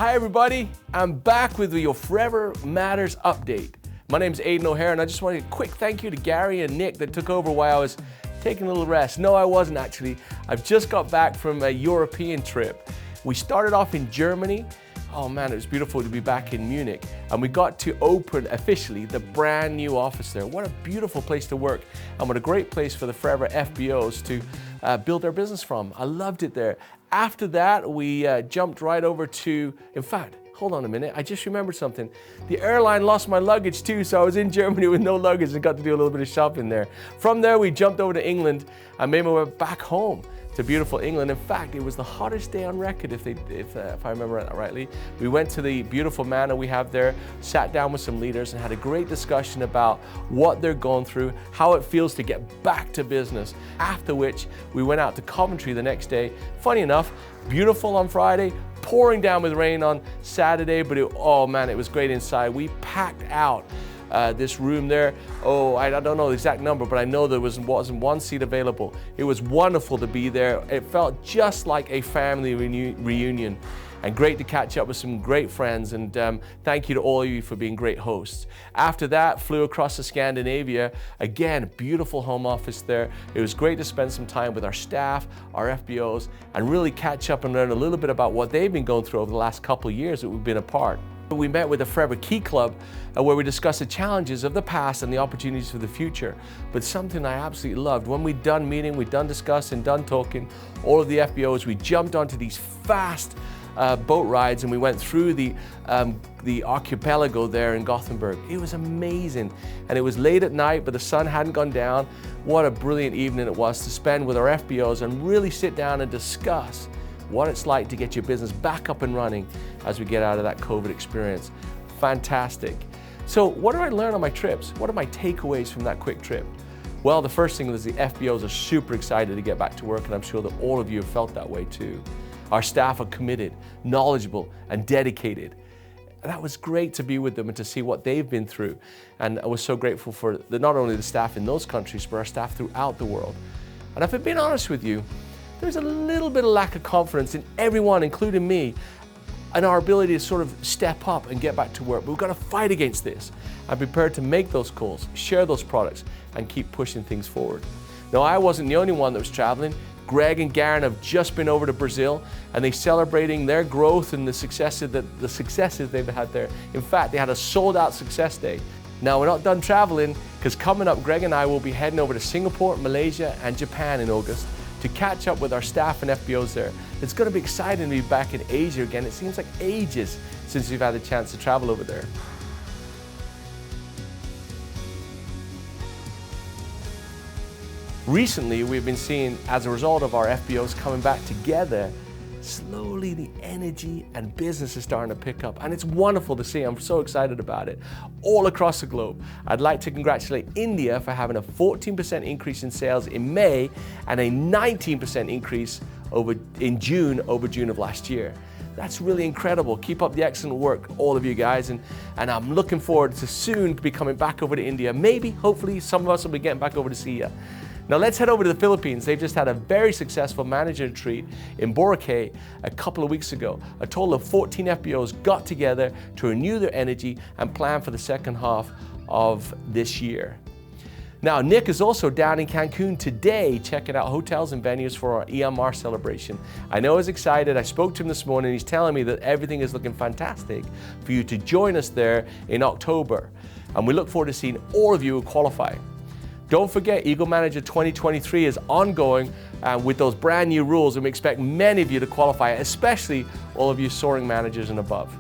Hi everybody, I'm back with your Forever Matters update. My name's Aidan O'Hare and I just wanted a quick thank you to Gary and Nick that took over while I was taking a little rest. No, I wasn't actually. I've just got back from a European trip. We started off in Germany. Oh man, it was beautiful to be back in Munich. And we got to open officially the brand new office there. What a beautiful place to work and what a great place for the Forever FBOs to build their business from. I loved it there. After that, we jumped right over to, in fact, hold on a minute, I just remembered something. The airline lost my luggage too, so I was in Germany with no luggage and got to do a little bit of shopping there. From there, we jumped over to England and made my way back home to beautiful England. In fact, it was the hottest day on record, if I remember that rightly. We went to the beautiful manor we have there, sat down with some leaders and had a great discussion about what they're going through, how it feels to get back to business. After which, we went out to Coventry the next day. Funny enough, beautiful on Friday, pouring down with rain on Saturday, but oh man, it was great inside. We packed out this room there. Oh, I don't know the exact number, but I know there wasn't one seat available. It was wonderful to be there. It felt just like a family reunion and great to catch up with some great friends, and thank you to all of you for being great hosts. After that, flew across to Scandinavia. Again, beautiful home office there. It was great to spend some time with our staff, our FBOs, and really catch up and learn a little bit about what they've been going through over the last couple of years that we've been apart. We met with the Forever Key Club where we discussed the challenges of the past and the opportunities for the future. But something I absolutely loved, when we'd done meeting, we'd done discussing, done talking, all of the FBOs, we jumped onto these fast boat rides and we went through the archipelago there in Gothenburg. It was amazing. And it was late at night, but the sun hadn't gone down. What a brilliant evening it was to spend with our FBOs and really sit down and discuss what it's like to get your business back up and running as we get out of that COVID experience. Fantastic. So what did I learn on my trips? What are my takeaways from that quick trip? Well, the first thing was the FBOs are super excited to get back to work, and I'm sure that all of you have felt that way too. Our staff are committed, knowledgeable, and dedicated. That was great to be with them and to see what they've been through. And I was so grateful for not only the staff in those countries, but our staff throughout the world. And if I've been honest with you, there's a little bit of lack of confidence in everyone, including me, and our ability to sort of step up and get back to work. But we've got to fight against this and be prepared to make those calls, share those products, and keep pushing things forward. Now, I wasn't the only one that was traveling. Greg and Garen have just been over to Brazil, and they're celebrating their growth and the successes they've had there. In fact, they had a sold-out success day. Now, we're not done traveling, because coming up, Greg and I will be heading over to Singapore, Malaysia, and Japan in August to catch up with our staff and FBOs there. It's going to be exciting to be back in Asia again. It seems like ages since we've had a chance to travel over there. Recently, we've been seeing, as a result of our FBOs coming back together, slowly the energy and business is starting to pick up, and it's wonderful to see. I'm so excited about it. All across the globe. I'd like to congratulate India for having a 14% increase in sales in May and a 19% increase in June over June of last year. That's really incredible. Keep up the excellent work, all of you guys, and I'm looking forward to soon be coming back over to India. Maybe, hopefully, some of us will be getting back over to see you. Now let's head over to the Philippines. They've just had a very successful manager retreat in Boracay a couple of weeks ago. A total of 14 FBOs got together to renew their energy and plan for the second half of this year. Now, Nick is also down in Cancun today checking out hotels and venues for our EMR celebration. I know he's excited. I spoke to him this morning. He's telling me that everything is looking fantastic for you to join us there in October. And we look forward to seeing all of you who qualify. Don't forget, Eagle Manager 2023 is ongoing with those brand new rules, and we expect many of you to qualify, especially all of you soaring managers and above.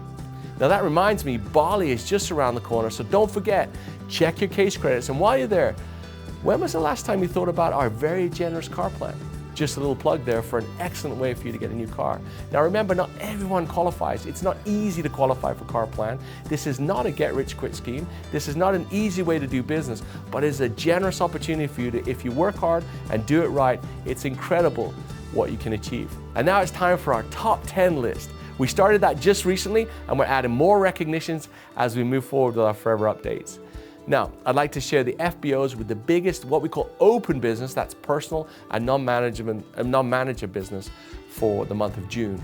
Now that reminds me, Bali is just around the corner, so don't forget, check your case credits. And while you're there, when was the last time you thought about our very generous car plan? Just a little plug there for an excellent way for you to get a new car. Now remember, not everyone qualifies. It's not easy to qualify for car plan. This is not a get-rich-quick scheme. This is not an easy way to do business, but it's a generous opportunity for you to, if you work hard and do it right, it's incredible what you can achieve. And now it's time for our top 10 list. We started that just recently, and we're adding more recognitions as we move forward with our Forever updates. Now, I'd like to share the FBOs with the biggest, what we call open business, that's personal and non-manager business for the month of June.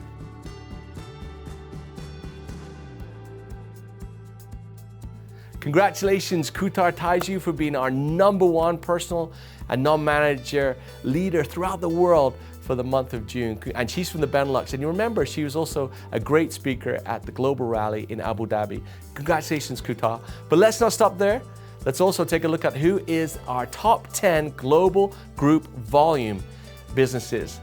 Congratulations, Kutar Taiju, for being our #1 personal and non-manager leader throughout the world for the month of June. And she's from the Benelux. And you remember, she was also a great speaker at the Global Rally in Abu Dhabi. Congratulations, Kutar. But let's not stop there. Let's also take a look at who is our top 10 global group volume businesses.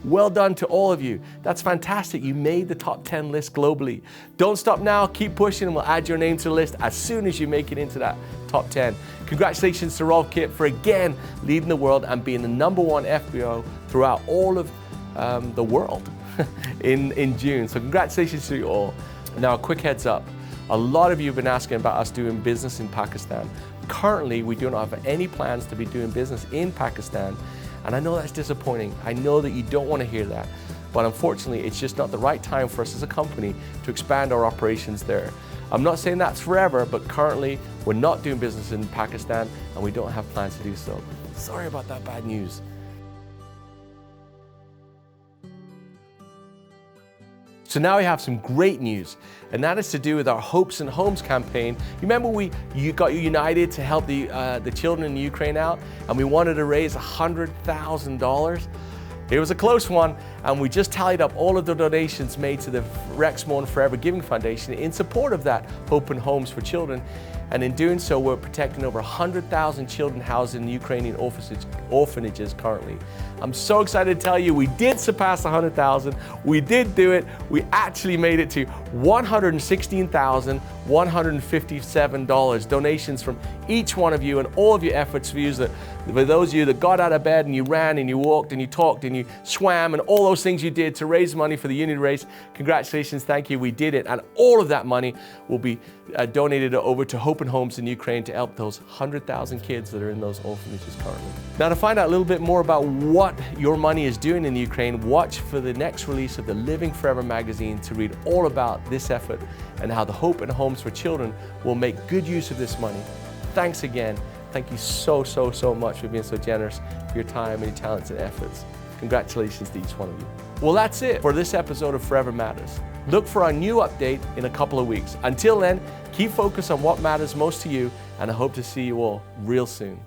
Well done to all of you. That's fantastic. You made the top 10 list globally. Don't stop now. Keep pushing and we'll add your name to the list as soon as you make it into that top 10. Congratulations to Rolf Kit for again leading the world and being the #1 FBO throughout all of the world in June. So congratulations to you all. Now a quick heads up. A lot of you have been asking about us doing business in Pakistan. Currently, we do not have any plans to be doing business in Pakistan. And I know that's disappointing. I know that you don't want to hear that. But unfortunately, it's just not the right time for us as a company to expand our operations there. I'm not saying that's forever, but currently we're not doing business in Pakistan and we don't have plans to do so. Sorry about that bad news. So now we have some great news, and that is to do with our Hopes and Homes campaign. You remember you got united to help the children in Ukraine out, and we wanted to raise $100,000. It was a close one, and we just tallied up all of the donations made to the Rexmore Forever Giving Foundation in support of that Hope and Homes for Children. And in doing so, we're protecting over 100,000 children housed in Ukrainian orphanages currently. I'm so excited to tell you we did surpass 100,000. We did do it. We actually made it to $116,157 donations from each one of you and all of your efforts for those of you that got out of bed and you ran and you walked and you talked and you swam and all those things you did to raise money for the Unity Race. Congratulations, thank you, we did it. And all of that money will be donated over to Hope and Homes in Ukraine to help those 100,000 kids that are in those orphanages currently. Now to find out a little bit more about what your money is doing in Ukraine, watch for the next release of the Living Forever magazine to read all about this effort and how the Hope and Homes for Children will make good use of this money. Thanks again. Thank you so much for being so generous for your time and your talents and efforts. Congratulations to each one of you. Well, that's it for this episode of Forever Matters. Look for our new update in a couple of weeks. Until then, keep focused on what matters most to you, and I hope to see you all real soon.